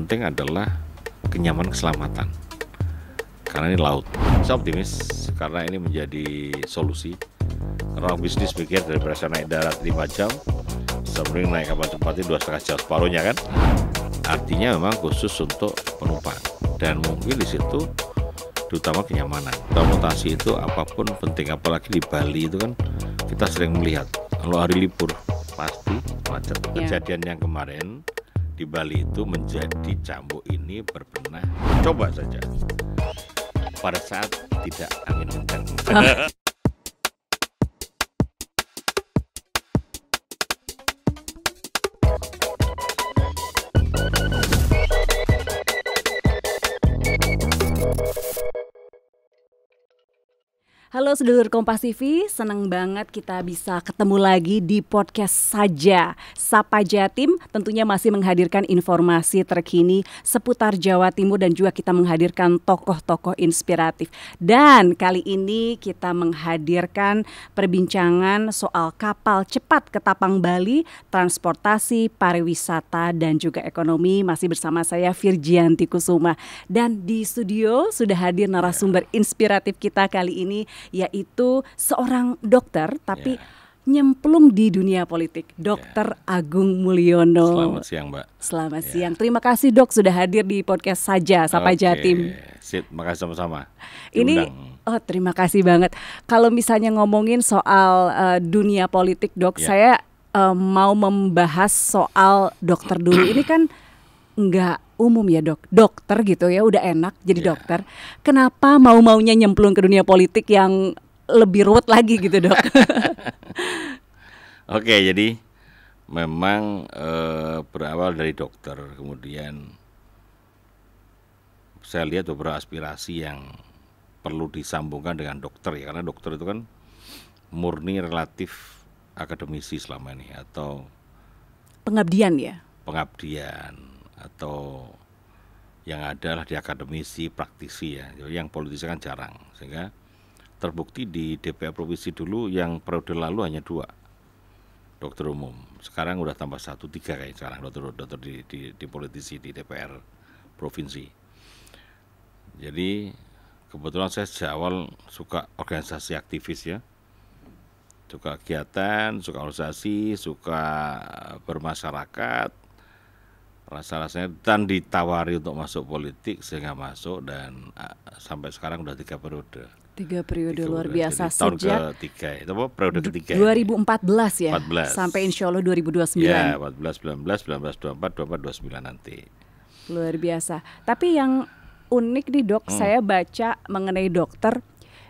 penting adalah kenyamanan keselamatan. Karena ini laut. Saya optimis karena ini menjadi solusi. Orang bisnis pikir dari berasa naik darat 5 jam, sebelum naik kapal cepat itu 2,5 jam separuhnya kan. Artinya memang khusus untuk penumpang. Dan mungkin di situ terutama kenyamanan. Transportasi itu apapun penting, apalagi di Bali itu kan kita sering melihat kalau hari libur pasti macet. Kejadian yang kemarin di Bali itu menjadi cambuk ini berbenah. Coba saja pada saat tidak angin kencang. Halo sedulur Kompas TV, senang banget kita bisa ketemu lagi di podcast saja. Sapa Jatim tentunya masih menghadirkan informasi terkini seputar Jawa Timur dan juga kita menghadirkan tokoh-tokoh inspiratif. Dan kali ini kita menghadirkan perbincangan soal kapal cepat ke Tapang Bali, transportasi, pariwisata dan juga ekonomi. Masih bersama saya Virgianti Kusuma. Dan di studio sudah hadir narasumber inspiratif kita kali ini, yaitu seorang dokter tapi nyemplung di dunia politik, Dr. Agung Mulyono. Selamat siang, Mbak. Selamat siang. Terima kasih Dok sudah hadir di podcast saja Sapa Jatim. Sip, makasih sama-sama. Ini terima kasih banget. Kalau misalnya ngomongin soal dunia politik, Dok, saya mau membahas soal dokter dulu. Ini kan nggak umum ya Dok, dokter gitu ya udah enak jadi dokter. Kenapa mau-maunya nyemplung ke dunia politik yang lebih ruwet lagi gitu Dok? Oke, jadi memang berawal dari dokter, kemudian saya lihat beberapa aspirasi yang perlu disambungkan dengan dokter ya, karena dokter itu kan murni relatif akademisi selama ini atau pengabdian ya? Pengabdian atau yang adalah di akademisi, praktisi ya. Jadi yang politisi kan jarang, sehingga terbukti di DPR provinsi dulu yang periode lalu hanya 2 dokter umum. Sekarang udah tambah 1, 3 kayak sekarang dokter di politisi di DPR provinsi. Jadi kebetulan saya sejak awal suka organisasi aktivis ya, suka kegiatan, suka organisasi, suka bermasyarakat. Rasa-rasanya dan ditawari untuk masuk politik sehingga masuk dan sampai sekarang udah 3 periode. 3 periode luar biasa. Jadi, tahun sejak ketiga, itu apa periode ketiga 2014 ya? 14. Sampai insya Allah 2029. Ya, 14, 19, 19, 24, 24, 29 nanti. Luar biasa. Tapi yang unik nih Dok, saya baca mengenai dokter.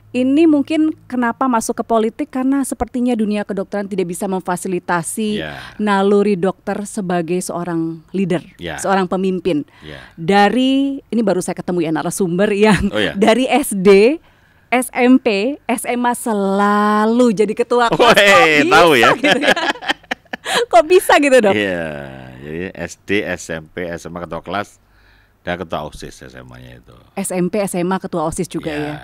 Ini mungkin kenapa masuk ke politik karena sepertinya dunia kedokteran tidak bisa memfasilitasi naluri dokter sebagai seorang leader, seorang pemimpin. Dari ini baru saya ketemu ya narasumber yang dari SD, SMP, SMA selalu jadi ketua kelas. Tahu ya? Gitu ya? Kok bisa gitu Dok? Iya, jadi SD, SMP, SMA ketua kelas dan ketua OSIS SMA-nya itu. SMP, SMA ketua OSIS juga ya.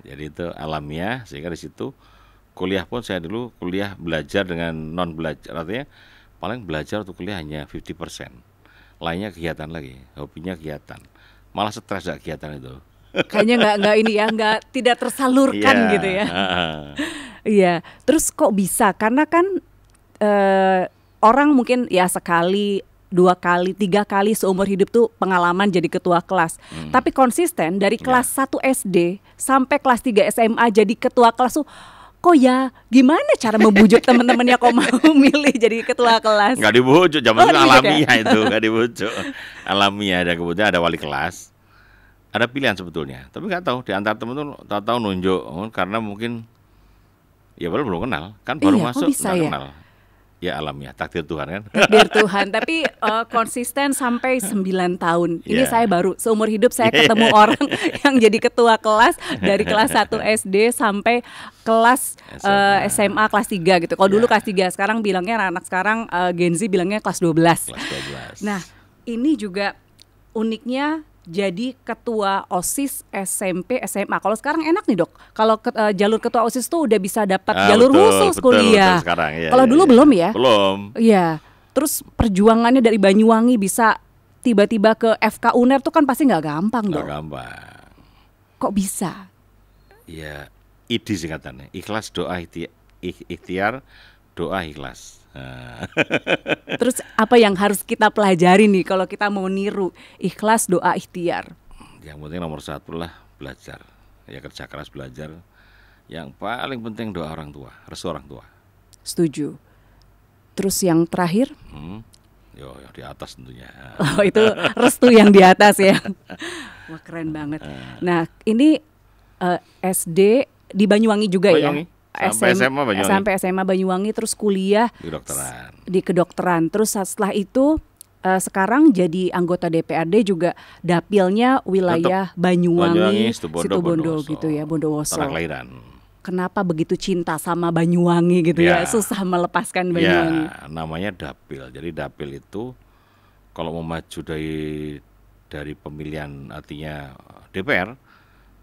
Jadi itu alamiah, sehingga di situ kuliah pun saya dulu kuliah belajar dengan non belajar, artinya paling belajar untuk kuliah hanya 50%, lainnya kegiatan lagi, hobinya kegiatan, malah stres gak kegiatan itu. Kayaknya nggak ini ya, tidak tersalurkan gitu ya. Iya, terus kok bisa? Karena kan orang mungkin ya sekali, 2 kali, 3 kali seumur hidup tuh pengalaman jadi ketua kelas. Tapi konsisten dari kelas 1 SD sampai kelas 3 SMA jadi ketua kelas tuh kok ya gimana cara membujuk teman-temannya kok mau milih jadi ketua kelas? Nggak dibujuk, zaman itu alamiah itu, nggak dibujuk. Alamiah, dan kemudian ada wali kelas. Ada pilihan sebetulnya, tapi nggak tahu di antara teman tuh tahu nunjuk karena mungkin ya belum kenal kan, baru masuk nggak kenal. Ya alamiah, takdir Tuhan kan. Takdir Tuhan, tapi konsisten sampai 9 tahun. Ini saya baru seumur hidup saya ketemu orang yang jadi ketua kelas dari kelas 1 SD sampai kelas SMA kelas 3 gitu. Kalau dulu kelas 3, sekarang bilangnya anak sekarang Gen Z bilangnya kelas 12. Nah, ini juga uniknya jadi ketua OSIS SMP SMA. Kalau sekarang enak nih Dok, kalau jalur ketua OSIS tuh udah bisa dapat jalur khusus kuliah. Kalau dulu belum ya? Belum. Iya. Terus perjuangannya dari Banyuwangi bisa tiba-tiba ke FK UNER tuh kan pasti nggak gampang Nggak dong. gampang. Kok bisa? Ya, ID singkatannya. Ikhlas doa ikhtiar, doa ikhlas. Nah, Terus apa yang harus kita pelajari nih kalau kita mau niru ikhlas doa ikhtiar? yang penting nomor satu lah belajar. Ya kerja keras belajar. Yang paling penting doa orang tua, restu orang tua. Setuju. Terus yang terakhir? Yo, di atas tentunya. Oh, itu restu yang di atas ya. Wah, keren banget. Nah, ini SD di Banyuwangi juga Banyuwangi. ya? Sampai SMA Banyuwangi. Sampai SMA Banyuwangi, terus kuliah Di kedokteran. di kedokteran. Terus setelah itu sekarang jadi anggota DPRD juga dapilnya wilayah Banyuwangi, Situbondo gitu ya, Bondowoso. Tanah kelahiran. Kenapa begitu cinta sama Banyuwangi gitu ya? Ya. Susah melepaskan Banyuwangi. Ya, namanya dapil. Jadi dapil itu kalau mau maju dari pemilihan artinya DPR,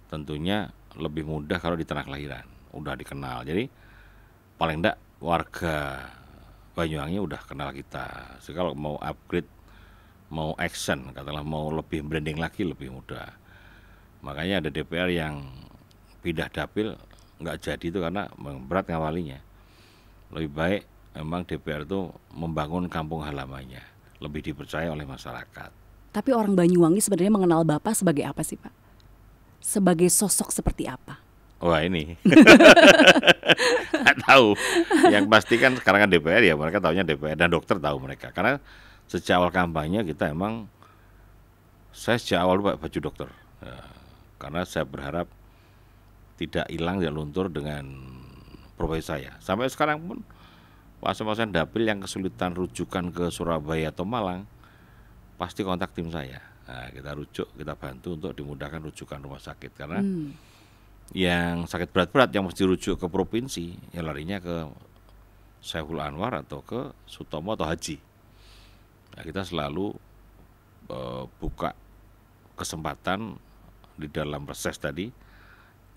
tentunya lebih mudah kalau di tanah kelahiran. Udah dikenal. Jadi paling enggak warga Banyuwangi udah kenal kita. Jadi kalau mau upgrade, mau action, katakanlah mau lebih branding lagi lebih mudah. Makanya ada DPR yang pindah dapil nggak jadi itu karena berat ngawalinya. Lebih baik memang DPR itu membangun kampung halamannya, lebih dipercaya oleh masyarakat. Tapi orang Banyuwangi sebenarnya mengenal Bapak sebagai apa sih, Pak? Sebagai sosok seperti apa? Wah ini nggak tahu. Yang pasti kan sekarang kan DPR ya mereka tahunya DPR dan dokter tahu mereka. Karena sejak awal kampanye kita saya sejak awal pakai baju dokter. Ya, karena saya berharap tidak hilang dan luntur dengan profesi saya. Sampai sekarang pun pasien-pasien dapil yang kesulitan rujukan ke Surabaya atau Malang pasti kontak tim saya. Nah, kita rujuk, kita bantu untuk dimudahkan rujukan rumah sakit karena yang sakit berat-berat yang mesti rujuk ke provinsi, ya larinya ke Saiful Anwar atau ke Sutomo atau Haji. Nah, kita selalu buka kesempatan di dalam reses tadi,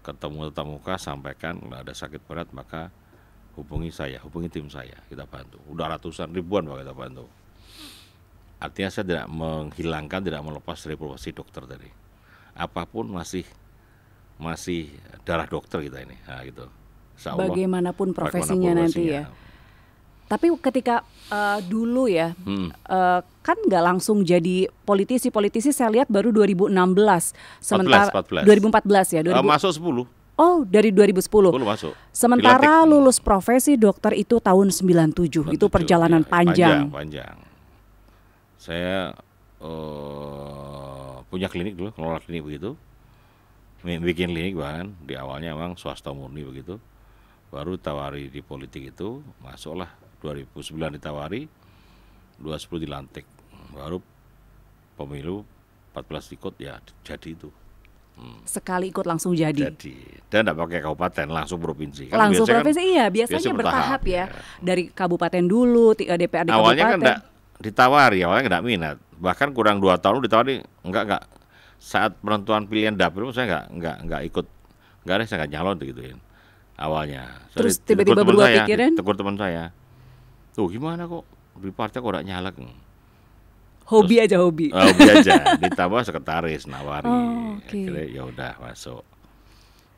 ketemu tatap muka, sampaikan kalau ada sakit berat maka hubungi saya, hubungi tim saya, kita bantu. Udah ratusan ribuan Pak kita bantu. Artinya saya tidak menghilangkan, tidak melepas dari profesi dokter tadi. Apapun masih darah dokter kita ini, nah, gitu. Bagaimanapun profesinya nanti ya. Tapi ketika dulu ya, kan nggak langsung jadi politisi saya lihat baru 2016, sementara 14. 2014 ya. Masuk 10. Oh, dari 2010. 10 masuk. Sementara lulus profesi dokter itu tahun 97. Itu perjalanan ya, panjang. Panjang. Saya punya klinik dulu, ngelola klinik begitu. Bikin klinik bahkan di awalnya memang swasta murni begitu, baru tawari di politik itu masuklah 2009 ditawari, 2010 dilantik, baru pemilu 14 ikut ya jadi itu. Sekali ikut langsung jadi. Dan tidak pakai kabupaten, langsung provinsi. Kan langsung provinsi kan, iya biasanya bertahap ya. Dari kabupaten dulu, DPRD kabupaten. Awalnya kan enggak ditawari, awalnya enggak minat. Bahkan kurang 2 tahun ditawari enggak. Saat penentuan pilihan dapil saya enggak ikut, enggak ada, saya enggak nyalon gituin awalnya. Terus tiba-tiba berubah pikiran? Tegur teman saya, tuh gimana kok di partai kok enggak nyalek? Hobi aja hobi. Hobi aja, ditambah sekretaris nawari. Akhirnya ya udah masuk.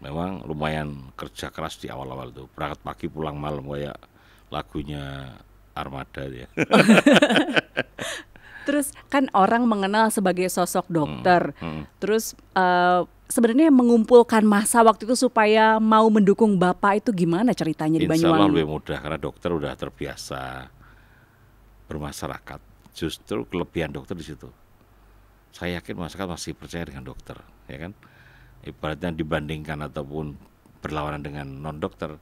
Memang lumayan kerja keras di awal-awal tuh, berangkat pagi pulang malam kayak lagunya Armada ya. Terus kan orang mengenal sebagai sosok dokter. Terus sebenarnya mengumpulkan massa waktu itu supaya mau mendukung Bapak itu gimana ceritanya di Banyuwangi? Insya Allah lebih mudah karena dokter udah terbiasa bermasyarakat. Justru kelebihan dokter di situ. Saya yakin masyarakat masih percaya dengan dokter, ya kan? Ibaratnya dibandingkan ataupun berlawanan dengan non dokter,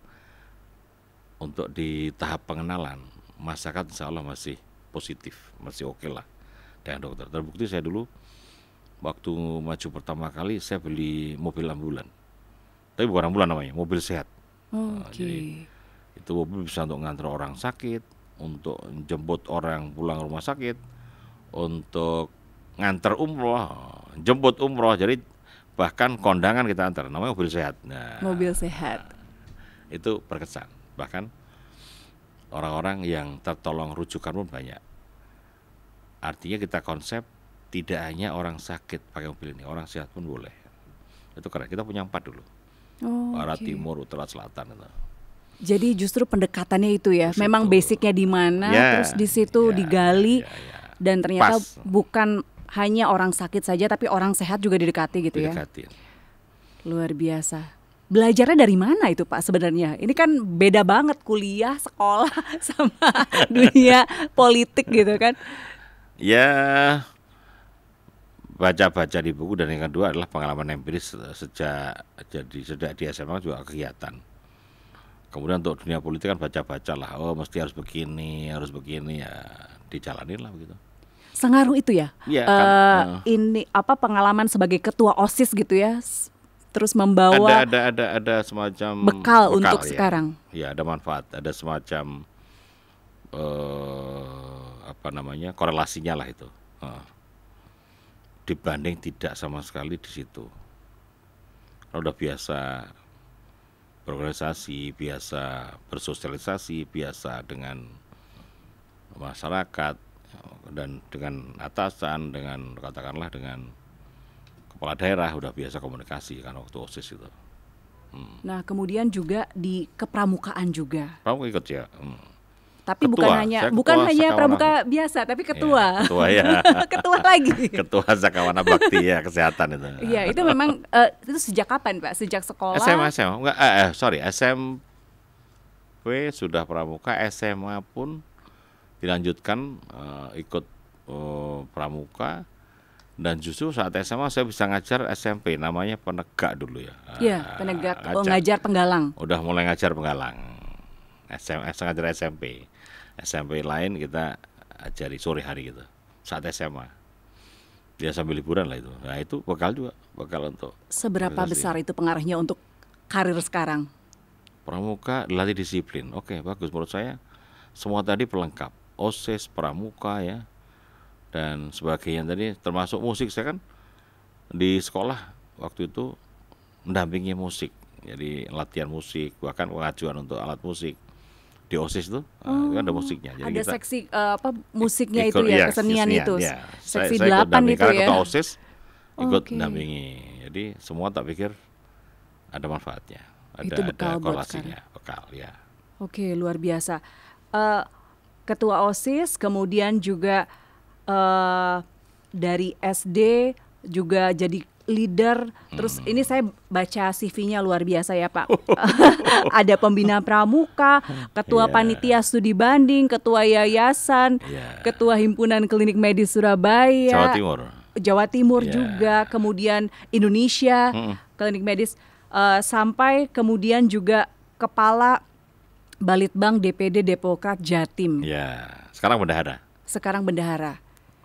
untuk di tahap pengenalan masyarakat insya Allah masih positif, masih oke lah dengan dokter. Terbukti saya dulu waktu maju pertama kali saya beli mobil ambulan, tapi bukan ambulan namanya, mobil sehat. Jadi itu mobil bisa untuk ngantar orang sakit, untuk jemput orang pulang rumah sakit, untuk ngantar umroh, jemput umroh, jadi bahkan kondangan kita antar, namanya mobil sehat. Nah, mobil sehat. Itu berkesan. Bahkan orang-orang yang tertolong rujukan pun banyak. Artinya kita konsep Tidak hanya orang sakit pakai mobil ini, orang sehat pun boleh. Itu keren. Kita punya 4 dulu. Barat, Oke. timur, utara, selatan itu. Jadi justru pendekatannya itu ya, Di memang situ. basicnya di mana, Ya, terus di situ ya, digali, ya. dan ternyata Pas. bukan hanya orang sakit saja, tapi orang sehat juga didekati gitu ya. Didekatin. Luar biasa. Belajarnya dari mana itu Pak sebenarnya? Ini kan beda banget kuliah, sekolah sama dunia politik gitu kan. Ya, baca-baca di buku, dan yang kedua adalah pengalaman empiris sejak di SMA juga kegiatan. Kemudian untuk dunia politik kan baca-baca lah, oh mesti harus begini ya dijalanin lah begitu. Sengaruh itu ya. Iya kan. Ini apa pengalaman sebagai ketua OSIS gitu ya. Terus membawa Ada semacam bekal untuk ya. sekarang. Ya, ada manfaat, ada semacam korelasinya lah itu. Dibanding tidak sama sekali di situ. Kalau udah biasa berorganisasi, biasa bersosialisasi, biasa dengan masyarakat dan dengan atasan, dengan katakanlah dengan kepala daerah, udah biasa komunikasi kan waktu OSIS itu. Nah, kemudian juga di kepramukaan juga. Kamu ikut ya? Tapi Ketua, bukan saya hanya ketua pramuka biasa, tapi ketua. Ya, ketua ya. Ketua lagi. Ketua Zakawana Bakti ya, kesehatan itu. Iya, itu memang itu sejak kapan Pak? Sejak sekolah? SMA. Enggak, SMP sudah pramuka, SMA pun dilanjutkan ikut pramuka, dan justru saat SMA saya bisa ngajar SMP, namanya penegak dulu ya. Iya, penegak, ngajar penggalang. Udah mulai ngajar penggalang. Ngajar SMP lain kita ajari sore hari gitu saat SMA. Dia sambil liburan lah itu. Nah itu bekal untuk Seberapa organisasi. besar itu pengaruhnya untuk karir sekarang? Pramuka dilatih disiplin. Oke, bagus menurut saya. Semua tadi pelengkap. OSIS, pramuka ya, dan sebagainya tadi, termasuk musik. Saya kan di sekolah waktu itu mendampingi musik. Jadi latihan musik, bahkan pengajuan untuk alat musik. Di OSIS itu kan ada musiknya. Jadi Ada kita seksi musiknya itu ya, kesenian itu. ya. Seksi Saya ikut 8 dampingi, itu karena ya. ketua OSIS ikut Oke. mendampingi. Jadi semua tak pikir ada manfaatnya. Itu bekal Ada buat korelasinya, bekal ya. Oke, luar biasa. Ketua OSIS, kemudian juga dari SD juga jadi leader. Terus ini saya baca CV-nya luar biasa ya Pak. Ada pembina pramuka, ketua Iya. panitia studi banding, ketua yayasan, Iya. ketua himpunan klinik medis Surabaya, Jawa Timur. Jawa Timur Iya. juga, kemudian Indonesia, klinik medis, sampai kemudian juga kepala Balitbang DPD Demokrat Jatim. Ya, sekarang bendahara. Sekarang bendahara.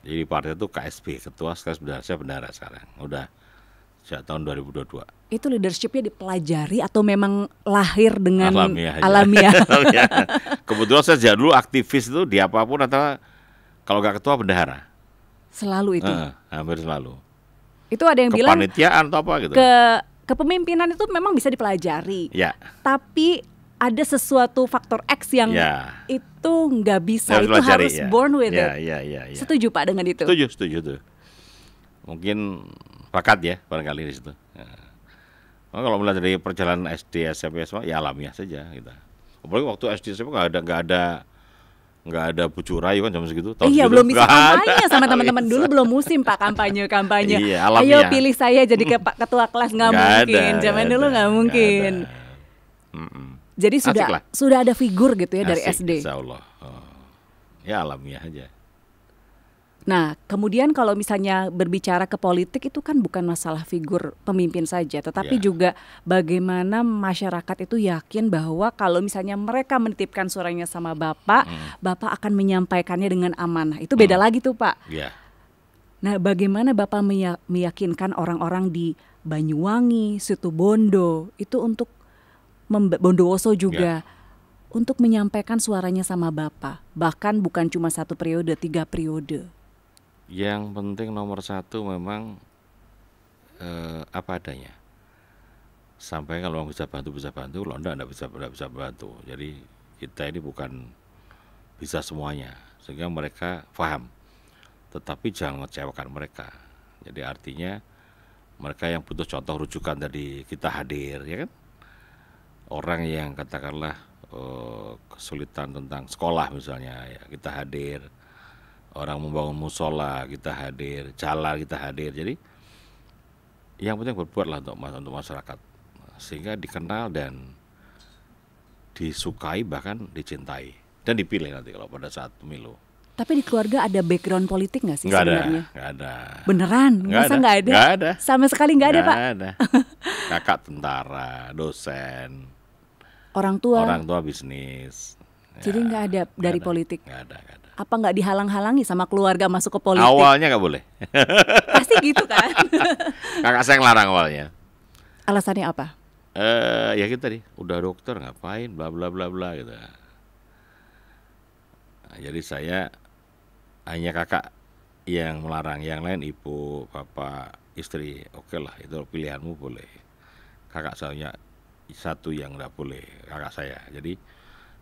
Jadi partai itu KSB, ketua sekarang bendahara, saya bendahara sekarang. Udah sejak tahun 2022. Itu leadershipnya dipelajari atau memang lahir dengan Alamiah aja. alamiah? Ya. Kebetulan saya sejak dulu aktivis itu di apapun, atau kalau nggak ketua bendahara. Selalu itu. Hampir selalu. Itu ada yang bilang Kepanitiaan atau apa gitu. kepemimpinan itu memang bisa dipelajari. Ya. Tapi ada sesuatu faktor X yang Ya. itu nggak bisa. Harus Itu pelajari, harus ya. born with Ya, it. ya. Setuju Pak dengan itu? Setuju tuh. Mungkin bakat ya barangkali di situ. Ya. Kalau melihat dari perjalanan SD, SMP, SMA ya alamiah saja kita. Apalagi waktu SD SMP nggak ada bucu rayu kan zaman segitu. Iya, segitu belum bisa nggak ada. kampanye sama teman-teman dulu, belum musim Pak kampanye. Iya, Ayo alamiah. pilih saya jadi ketua kelas, nggak mungkin. Zaman dulu nggak mungkin. Jadi Asik lah. sudah ada figur gitu ya dari Asik, SD. Insya Allah. Ya alamiah aja. Nah, kemudian kalau misalnya berbicara ke politik itu kan bukan masalah figur pemimpin saja, tetapi Ya. juga bagaimana masyarakat itu yakin bahwa kalau misalnya mereka menitipkan suaranya sama Bapak, Bapak akan menyampaikannya dengan amanah. Itu beda lagi tuh Pak. Ya. Nah, bagaimana Bapak meyakinkan orang-orang di Banyuwangi, Situbondo itu untuk Bondowoso juga untuk menyampaikan suaranya sama Bapak, bahkan bukan cuma 1 periode, 3 periode. Yang penting nomor satu memang apa adanya. Sampai kalau bisa bantu, kalau enggak bisa bantu. Jadi kita ini bukan bisa semuanya, sehingga mereka paham tetapi jangan mengecewakan mereka. Jadi artinya mereka yang butuh contoh rujukan tadi kita hadir, ya kan? Orang yang katakanlah kesulitan tentang sekolah misalnya, ya kita hadir. Orang membangun musola kita hadir, jalan kita hadir. Jadi yang penting berbuatlah untuk masyarakat sehingga dikenal dan disukai bahkan dicintai dan dipilih nanti kalau pada saat pemilu. Tapi di keluarga ada background politik nggak sih Nggak sebenarnya? Nggak ada. Beneran? Masa nggak ada? Nggak ada. Sama sekali nggak ada, Pak? Nggak ada. Kakak tentara, dosen, Orang orang tua? tua bisnis. Jadi nggak ada dari politik? Nggak ada. Apa nggak dihalang-halangi sama keluarga masuk ke politik? Awalnya nggak boleh. Pasti gitu kan? Kakak saya ngelarang awalnya. Alasannya apa? Ya kita tadi, udah dokter ngapain, bla bla bla bla gitu. Nah, jadi saya hanya kakak yang melarang, yang lain ibu, bapak, istri, oke lah itu pilihanmu boleh. Kakak saya satu yang nggak boleh, kakak saya. Jadi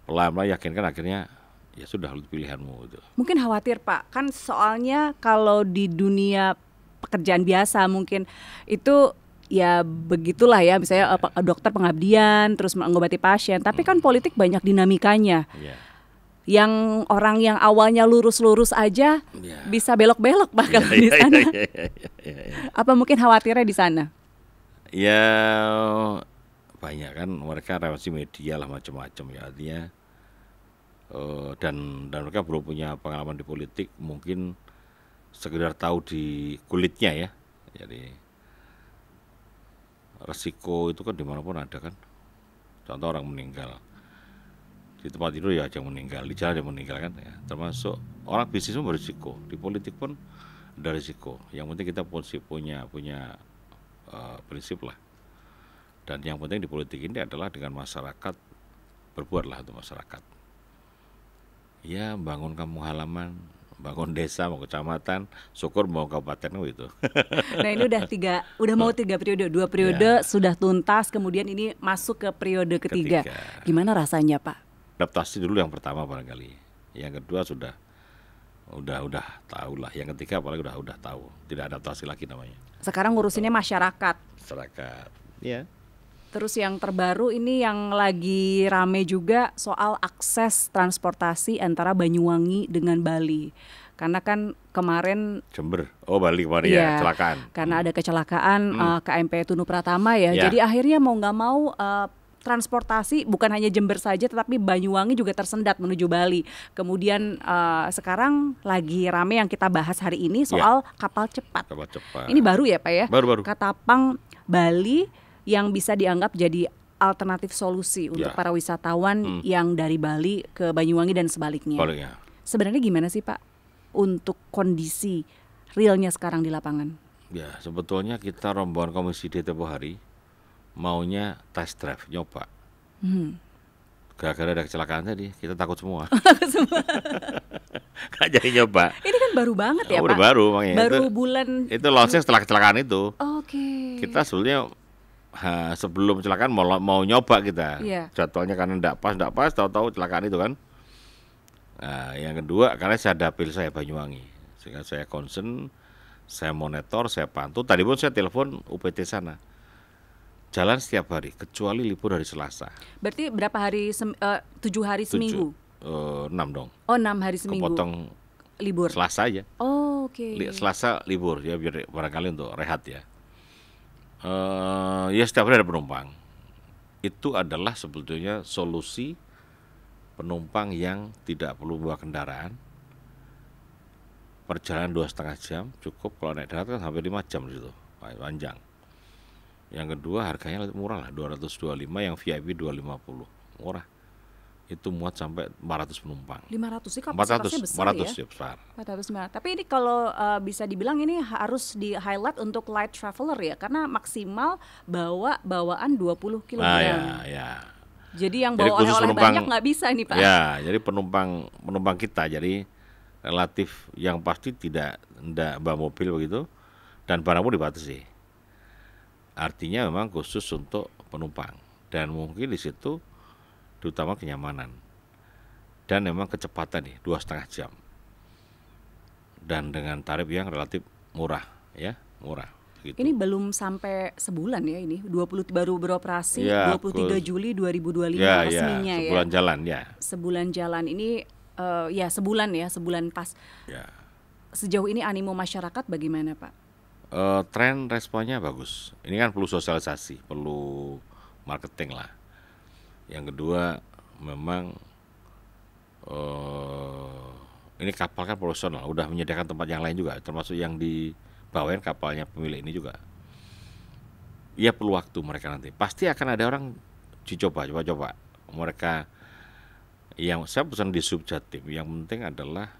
pelan-pelan yakinkan akhirnya ya sudah itu pilihanmu itu. Mungkin khawatir Pak, kan soalnya kalau di dunia pekerjaan biasa mungkin itu ya begitulah ya, misalnya dokter pengabdian, terus mengobati pasien. Tapi kan politik banyak dinamikanya. Yeah. Yang orang yang awalnya lurus-lurus aja bisa belok-belok Pak kalau di sana. Apa mungkin khawatirnya di sana? Ya banyak kan mereka relasi media lah macam-macam ya artinya dan mereka belum punya pengalaman di politik, mungkin sekedar tahu di kulitnya ya. Jadi resiko itu kan dimanapun ada kan. Contoh orang meninggal di tempat tidur ya aja meninggal, di jalan yang meninggal kan ya. Termasuk orang bisnis pun berisiko, di politik pun ada risiko. Yang penting kita punya prinsip lah. Dan yang penting di politik ini adalah dengan masyarakat, berbuatlah untuk masyarakat. Ya bangun kampung halaman, bangun desa, mau kecamatan, syukur mau kabupaten gitu. Nah ini udah mau 3 periode, 2 periode sudah tuntas, kemudian ini masuk ke periode ketiga. Gimana rasanya Pak? Adaptasi dulu yang pertama barangkali, yang kedua udah tahu lah, yang ketiga apalagi udah tahu, tidak adaptasi lagi namanya. Sekarang ngurusinnya masyarakat. Ya. Terus yang terbaru ini yang lagi rame juga soal akses transportasi antara Banyuwangi dengan Bali. Karena kan kemarin Jember, Bali kemarin ya kecelakaan. Karena ada kecelakaan KMP Tunu Pratama ya. Jadi akhirnya mau nggak mau transportasi bukan hanya Jember saja, tetapi Banyuwangi juga tersendat menuju Bali. Kemudian sekarang lagi rame yang kita bahas hari ini soal kapal cepat. Ini baru ya Pak ya? Baru. Katapang Bali yang bisa dianggap jadi alternatif solusi untuk para wisatawan yang dari Bali ke Banyuwangi dan sebaliknya. Sebenarnya gimana sih Pak untuk kondisi realnya sekarang di lapangan? Ya sebetulnya kita rombongan Komisi D tempoh hari maunya test drive, nyoba. Gara-gara ada kecelakaan tadi, kita takut semua. Gak jadi nyoba. Ini kan baru banget ya Pak? Udah baru makanya. Baru bulan. Itu launching setelah kecelakaan itu. Oke. Kita sebetulnya sebelum kecelakaan mau nyoba kita. Jadwalnya karena enggak pas, tahu-tahu kecelakaan itu kan. Nah, yang kedua karena saya dapil saya Banyuwangi. Sehingga saya concern, saya monitor, saya pantau. Tadi pun saya telepon UPT sana. Jalan setiap hari, kecuali libur hari Selasa. Berarti berapa hari, 7 hari seminggu? 6 dong. 6 hari seminggu. Kepotong libur. Selasa aja. Oke. Selasa libur ya biar barangkali untuk rehat ya. Ya setiap hari ada penumpang. Itu adalah sebetulnya solusi penumpang yang tidak perlu bawa kendaraan. Perjalanan 2,5 jam cukup, kalau naik darat kan sampai 5 jam di situ, panjang. Yang kedua harganya murah lah, 225, yang VIP 250, murah. Itu muat sampai 400 penumpang. 500 sih kapasitasnya besar 400 ya besar. 400. Tapi ini kalau bisa dibilang ini harus di highlight untuk light traveler ya, karena maksimal bawaan 20 kg. Ya. Jadi yang bawa oleh-oleh banyak nggak bisa nih Pak. Ya, jadi penumpang kita jadi relatif yang pasti tidak bawa mobil begitu, dan barang pun dibatasi. Artinya memang khusus untuk penumpang, dan mungkin di situ terutama kenyamanan dan memang kecepatan nih 2,5 jam. dan dengan tarif yang relatif murah, ya, murah. Gitu. Ini belum sampai sebulan ya ini, baru beroperasi Ya, 23 Juli 2025 ya, resminya ya. Sebulan jalan ya. Sebulan jalan ini ya sebulan pas. Ya. Sejauh ini animo masyarakat bagaimana Pak? Tren responnya bagus. Ini kan perlu sosialisasi, perlu marketing lah. Yang kedua memang ini kapal kan profesional, udah menyediakan tempat yang lain juga, termasuk yang dibawain kapalnya pemilik ini juga. Ya perlu waktu mereka nanti. Pasti akan ada orang coba. Mereka yang saya pesan di Subjatim, yang penting adalah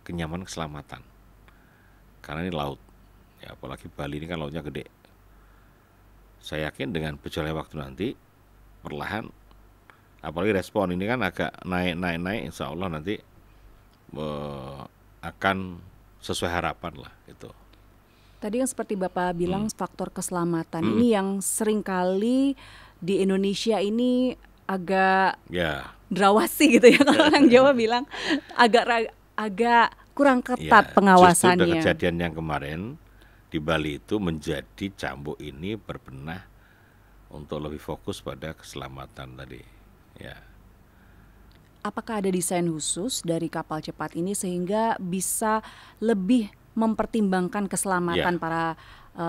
kenyamanan keselamatan. Karena ini laut. Ya apalagi Bali ini kan lautnya gede. Saya yakin dengan berjalannya waktu nanti perlahan, apalagi respon ini kan agak naik, insya Allah nanti akan sesuai harapan lah itu. Tadi yang seperti Bapak bilang faktor keselamatan ini yang seringkali di Indonesia ini agak drawasi gitu ya, kalau orang Jawa bilang agak kurang ketat pengawasannya. Justru kejadian yang kemarin di Bali itu menjadi cambuk ini berbenah untuk lebih fokus pada keselamatan tadi. Ya. Apakah ada desain khusus dari kapal cepat ini sehingga bisa lebih mempertimbangkan keselamatan para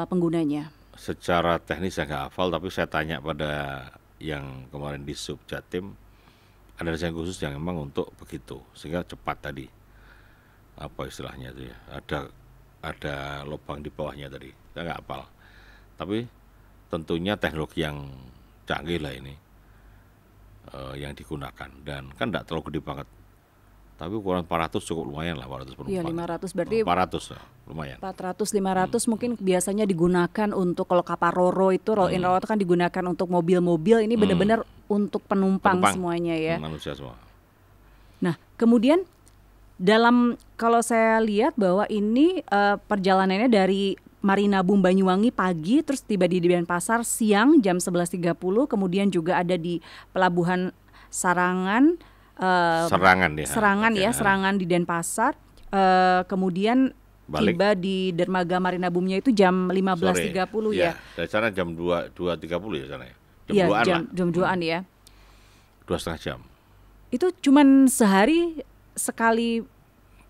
penggunanya? Secara teknis saya nggak hafal, tapi saya tanya pada yang kemarin di Subjatim, ada desain khusus yang memang untuk begitu, sehingga cepat tadi. Apa istilahnya itu ya? Ada lubang di bawahnya tadi, saya nggak hafal. Tapi tentunya teknologi yang canggih lah ini yang digunakan, dan kan tidak terlalu gede banget. Tapi ukuran 400 cukup lumayan lah, 400 penumpang. Iya, 500 berarti 400 lumayan. 400 500 mungkin biasanya digunakan untuk, kalau kapal Roro itu roll in roll itu kan digunakan untuk mobil-mobil, ini benar-benar untuk penumpang semuanya ya. Manusia semua. Nah, kemudian kalau saya lihat bahwa ini perjalanannya dari Marina Bum Banyuwangi pagi, terus tiba di Denpasar siang jam 11.30, kemudian juga ada di Pelabuhan Serangan di Denpasar, kemudian balik. Tiba di dermaga Marina Bumnya itu jam 15.30 ya. Dari sana jam 2.30 ya sana ya. Jam 2-an ya. 2,5 jam. Itu cuman sehari sekali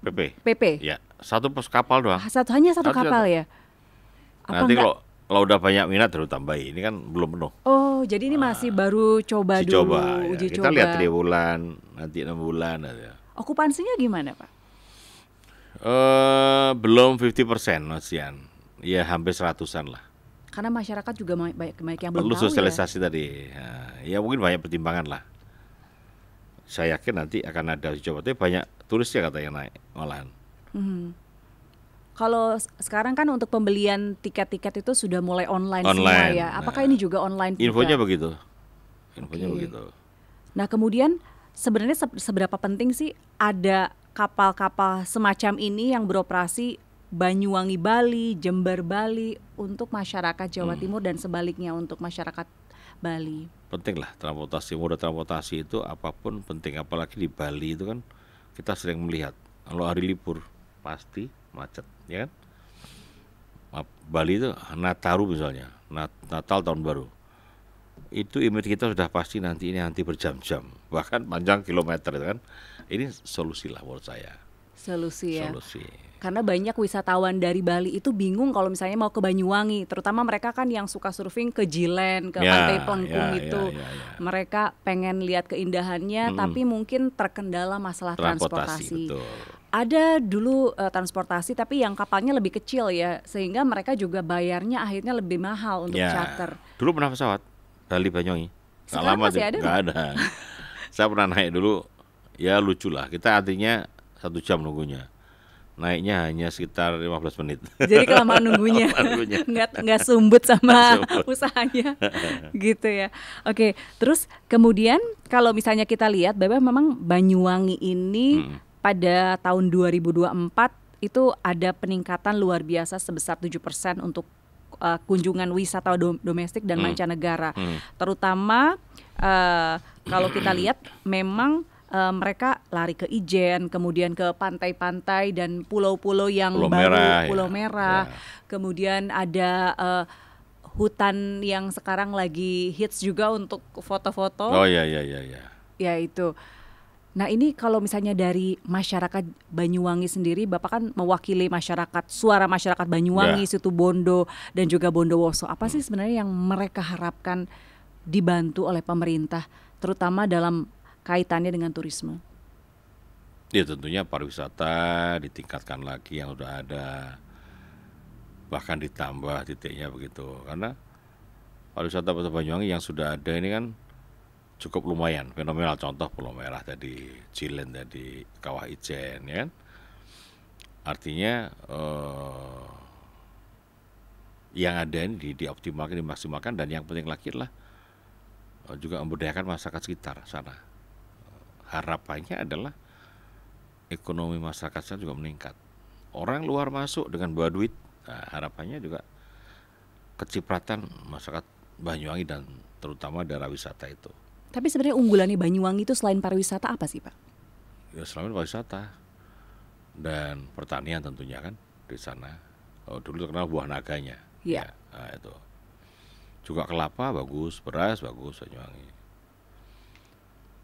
PP. Ya, satu kapal doang. Hanya satu kapal ya. Nanti kalau udah banyak minat baru tambahin. Ini kan belum penuh. Oh, jadi ini masih baru coba dulu, uji kita coba. Lihat 3 bulan, nanti 6 bulan ya. Okupansinya gimana, Pak? Belum 50% Masian. Ya hampir 100-an lah. Karena masyarakat juga banyak yang belum perlu tahu sosialisasi tadi. Ya mungkin banyak pertimbangan lah. Saya yakin nanti akan ada uji coba. Tapi banyak turisnya katanya naik malahan. Kalau sekarang kan untuk pembelian tiket-tiket itu sudah mulai online semua ya. Apakah ini juga online? Infonya begitu. Begitu. Nah, kemudian sebenarnya seberapa penting sih ada kapal-kapal semacam ini yang beroperasi Banyuwangi Bali, Jember Bali untuk masyarakat Jawa Timur dan sebaliknya untuk masyarakat Bali? Penting lah moda transportasi itu apapun penting, apalagi di Bali itu kan kita sering melihat kalau hari libur pasti macet, ya kan? Bali itu Nataru misalnya, Natal tahun baru, itu image kita sudah pasti nanti berjam-jam, bahkan panjang kilometer, kan? Ini solusi lah menurut saya. Solusi. Karena banyak wisatawan dari Bali itu bingung kalau misalnya mau ke Banyuwangi, terutama mereka kan yang suka surfing ke Jilen, ke Pantai Pelengkung itu. Mereka pengen lihat keindahannya, tapi mungkin terkendala masalah transportasi. Betul. Ada dulu transportasi tapi yang kapalnya lebih kecil ya, sehingga mereka juga bayarnya akhirnya lebih mahal untuk charter. Dulu pernah pesawat Bali Banyuwangi. Sekarang masih ada? Nggak ada. Saya pernah naik dulu, ya lucu lah. Kita artinya 1 jam nunggunya. Naiknya hanya sekitar 15 menit. Jadi kelamaan nunggunya. Nggak sumbut sama usahanya. Gitu ya. Oke, terus kemudian kalau misalnya kita lihat bahwa memang Banyuwangi ini pada tahun 2024 itu ada peningkatan luar biasa sebesar 7% untuk kunjungan wisata domestik dan mancanegara. Terutama kalau kita lihat memang mereka lari ke Ijen, kemudian ke pantai-pantai dan pulau-pulau yang Pulau baru, Merah, Pulau ya. Merah. Ya. Kemudian ada hutan yang sekarang lagi hits juga untuk foto-foto. Oh ya. Ya itu. Nah ini kalau misalnya dari masyarakat Banyuwangi sendiri, Bapak kan mewakili masyarakat, suara masyarakat Banyuwangi, Ya. Situbondo dan juga Bondowoso. Apa sih sebenarnya yang mereka harapkan dibantu oleh pemerintah, terutama dalam kaitannya dengan turisme? Ya tentunya pariwisata ditingkatkan lagi yang udah ada, bahkan ditambah titiknya begitu. Karena pariwisata Kota Banyuwangi yang sudah ada ini kan cukup lumayan, fenomenal. Contoh Pulau Merah tadi, Cilen tadi, Kawah Ijen, ya kan. Artinya yang ada ini dioptimalkan, dimaksimalkan, dan yang penting lagi adalah juga memberdayakan masyarakat sekitar sana. Harapannya adalah ekonomi masyarakat sana juga meningkat. Orang luar masuk dengan bawa duit, nah, harapannya juga kecipratan masyarakat Banyuwangi dan terutama daerah wisata itu. Tapi sebenarnya unggulannya Banyuwangi itu selain pariwisata apa sih Pak? Ya selain pariwisata dan pertanian tentunya kan di sana. Dulu terkenal buah naganya. Iya. Ya, nah itu. Juga kelapa bagus, beras bagus Banyuwangi.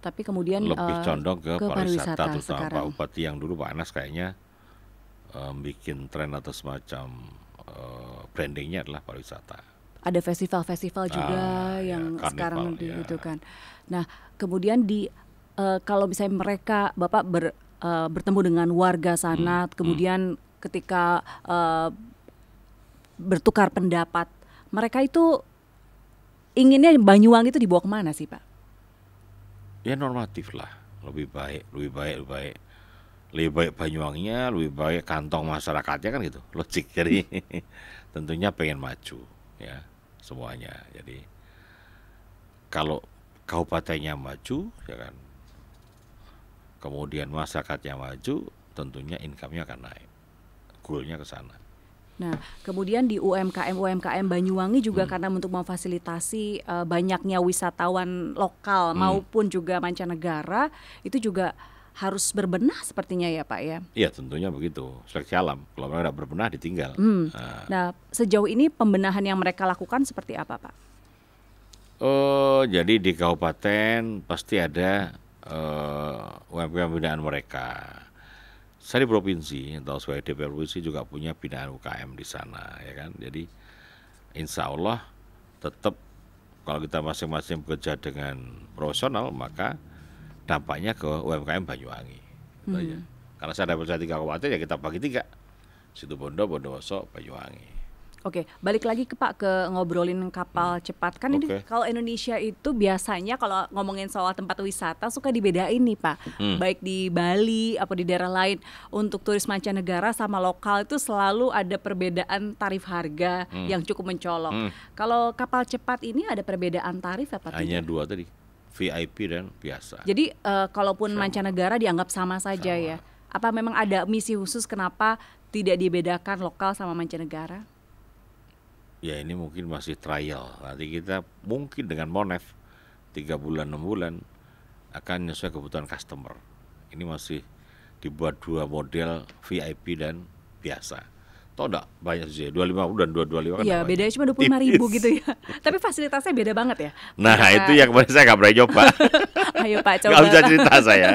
Tapi kemudian Lebih condong ke pariwisata, terutama sekarang. Pak Bupati yang dulu Pak Anas kayaknya bikin tren atau semacam brandingnya adalah pariwisata. Ada festival-festival juga yang karnival, sekarang ya. gitu kan. Nah, kemudian kalau misalnya mereka Bapak bertemu dengan warga sana, kemudian ketika bertukar pendapat, mereka itu inginnya Banyuwangi itu dibawa kemana sih Pak? Ya normatif lah, lebih baik Banyuwanginya, lebih baik kantong masyarakatnya kan gitu, logik. Jadi tentunya pengen maju ya semuanya. Jadi kalau kabupatennya maju ya kan, kemudian masyarakatnya maju, tentunya income-nya akan naik, goalnya ke sana. Nah, kemudian di UMKM Banyuwangi juga karena untuk memfasilitasi banyaknya wisatawan lokal maupun juga mancanegara, itu juga harus berbenah sepertinya ya Pak ya? Iya tentunya begitu, seleksi alam. Kalau mereka tidak berbenah ditinggal. Nah, sejauh ini pembenahan yang mereka lakukan seperti apa Pak? Jadi di kabupaten pasti ada UMKM binaan mereka. Saya di provinsi atau sebagai DPR provinsi juga punya binaan UKM di sana, ya kan. Jadi insya Allah tetap kalau kita masing-masing bekerja dengan profesional, maka dampaknya ke UMKM Banyuwangi. Gitu aja. Karena saya dapat 3 kabupaten ya kita bagi 3, Situbondo, Bondowoso, Banyuwangi. Oke, balik lagi ke Pak ke ngobrolin kapal cepat. Kan ini kalau Indonesia itu biasanya kalau ngomongin soal tempat wisata suka dibedain nih Pak. Baik di Bali atau di daerah lain, untuk turis mancanegara sama lokal itu selalu ada perbedaan tarif harga yang cukup mencolok. Kalau kapal cepat ini ada perbedaan tarif apa tidak? Hanya 2 tadi, VIP dan biasa. Jadi kalaupun mancanegara dianggap sama saja ya. Apa memang ada misi khusus kenapa tidak dibedakan lokal sama mancanegara? Ya ini mungkin masih trial. Nanti kita mungkin dengan Monef 3 bulan 6 bulan akan menyesuaikan kebutuhan customer. Ini masih dibuat 2 model VIP dan biasa. Tahu enggak banyak sih 25 dan 225 kan. Iya, bedanya cuma 25.000 gitu ya. Tapi fasilitasnya beda banget ya. Nah, itu yang kemarin saya nggak berani coba. Ayo Pak coba. Nggak bisa cerita saya.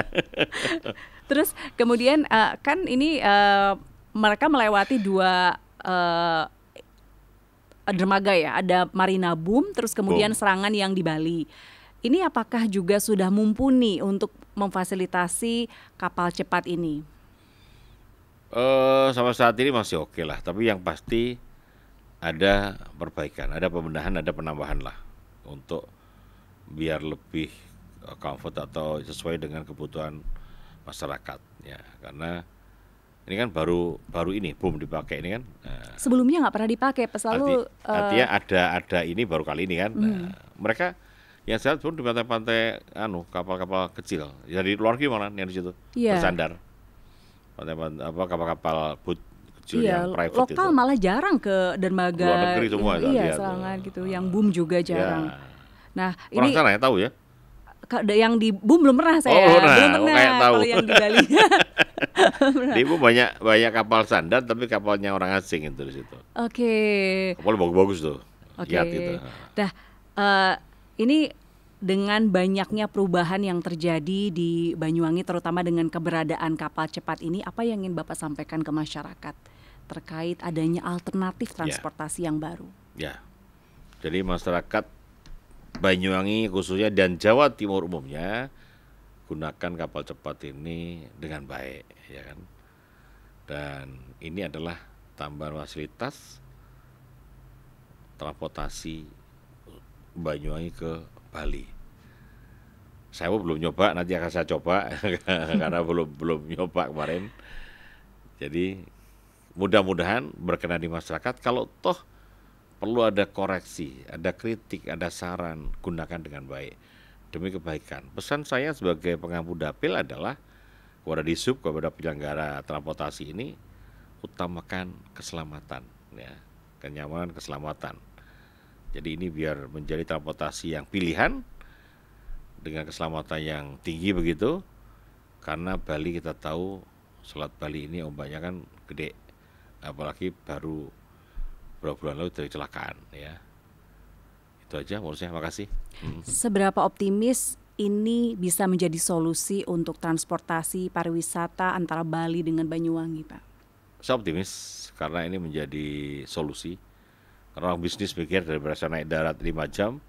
Terus kemudian kan ini mereka melewati 2 dermaga ya, ada Marina Boom, terus kemudian Serangan yang di Bali. Ini apakah juga sudah mumpuni untuk memfasilitasi kapal cepat ini? Sampai saat ini masih oke lah, tapi yang pasti ada perbaikan, ada pembenahan, ada penambahan lah untuk biar lebih comfort atau sesuai dengan kebutuhan masyarakat ya, karena ini kan baru ini Boom dipakai ini kan. Sebelumnya nggak pernah dipakai, selalu. Artinya ada ini baru kali ini kan. Mereka yang saya pun di pantai-pantai kapal-kapal kecil. Jadi luar negeri mana yang di situ bersandar. Pantai-pantai kapal-kapal boat kecil yang private lokal itu. Malah jarang ke dermaga. Luar negeri semua Serangan gitu. Yang Boom juga jarang. Nah, orang ini sana ya tahu ya. yang di BUM belum pernah saya. Oh, belum nah, pernah kayak tahu. kalau yang di Bali. Di ibu banyak kapal standar tapi kapalnya orang asing itu di situ. Oke. Kapal bagus-bagus tuh. Oke. Yacht itu. Nah, ini dengan banyaknya perubahan yang terjadi di Banyuwangi, terutama dengan keberadaan kapal cepat ini, apa yang ingin Bapak sampaikan ke masyarakat terkait adanya alternatif transportasi yang baru? Ya, jadi masyarakat Banyuwangi khususnya dan Jawa Timur umumnya gunakan kapal cepat ini dengan baik, ya kan? Dan ini adalah tambahan fasilitas transportasi Banyuwangi ke Bali. Saya belum nyoba, nanti akan saya coba karena belum nyoba kemarin. Jadi mudah-mudahan berkenan di masyarakat. Kalau toh perlu ada koreksi, ada kritik, ada saran, gunakan dengan baik demi kebaikan. Pesan saya sebagai pengampu dapil adalah kepada Disub, kepada penyelenggara transportasi ini, utamakan keselamatan, ya, kenyamanan, keselamatan. Jadi ini biar menjadi transportasi yang pilihan dengan keselamatan yang tinggi begitu, karena Bali kita tahu Selat Bali ini ombaknya kan gede, apalagi baru beberapa bulan lalu dari kecelakaan, ya. Itu aja menurut saya, makasih. Seberapa optimis ini bisa menjadi solusi untuk transportasi pariwisata antara Bali dengan Banyuwangi, Pak? Saya optimis karena ini menjadi solusi. Karena orang bisnis pikir daripada saya naik darat 5 jam,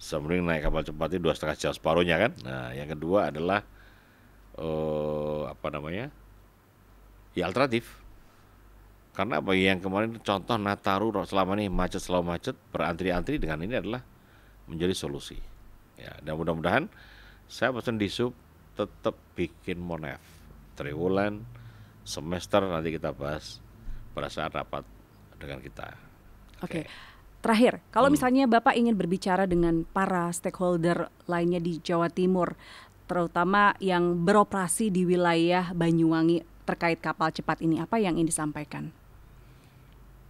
sebelum naik kapal cepat itu 2,5 jam separuhnya kan. Nah, yang kedua adalah ya alternatif. Karena apa yang kemarin contoh Nataru selama ini macet selalu macet, berantri-antri, dengan ini adalah menjadi solusi. Ya, dan mudah-mudahan saya pesan Disub tetap bikin Monef triwulan, semester, nanti kita bahas pada saat rapat dengan kita. Oke. Terakhir, kalau misalnya Bapak ingin berbicara dengan para stakeholder lainnya di Jawa Timur, terutama yang beroperasi di wilayah Banyuwangi terkait kapal cepat ini, apa yang ingin disampaikan?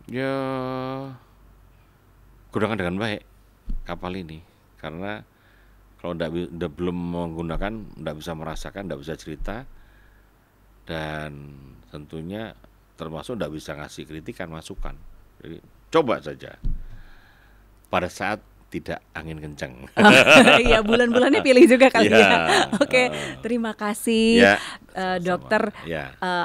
Ya, gunakan dengan baik kapal ini, karena kalau belum menggunakan, tidak bisa merasakan, tidak bisa cerita, dan tentunya termasuk tidak bisa ngasih kritikan, masukan. Jadi coba saja pada saat tidak angin kencang. Iya, bulan-bulannya pilih juga kali ya. Oke, terima kasih Dokter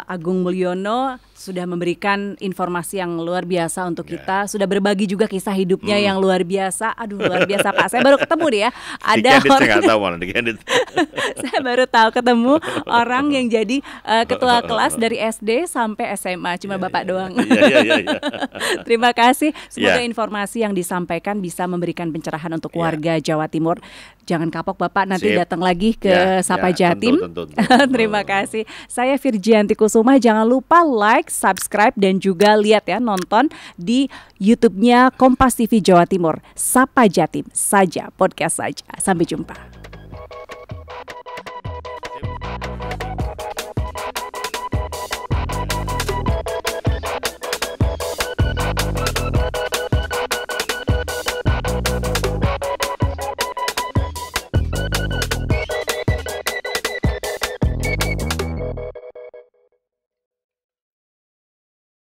Agung Mulyono sudah memberikan informasi yang luar biasa untuk kita, sudah berbagi juga kisah hidupnya yang luar biasa. Aduh, luar biasa Pak. Saya baru ketemu nih ya. Ada orang saya baru tahu ketemu orang yang jadi ketua kelas dari SD sampai SMA, cuma Bapak doang. Terima kasih. Semoga informasi yang disampaikan bisa memberikan pencerahan untuk warga Jawa Timur. Jangan kapok Bapak, nanti datang lagi ke Sapa Jatim. Tentu. Terima kasih. Saya Virgianti Kusuma. Jangan lupa like, subscribe, dan juga lihat ya, nonton di YouTube-nya Kompas TV Jawa Timur. Sapa Jatim saja, podcast saja. Sampai jumpa.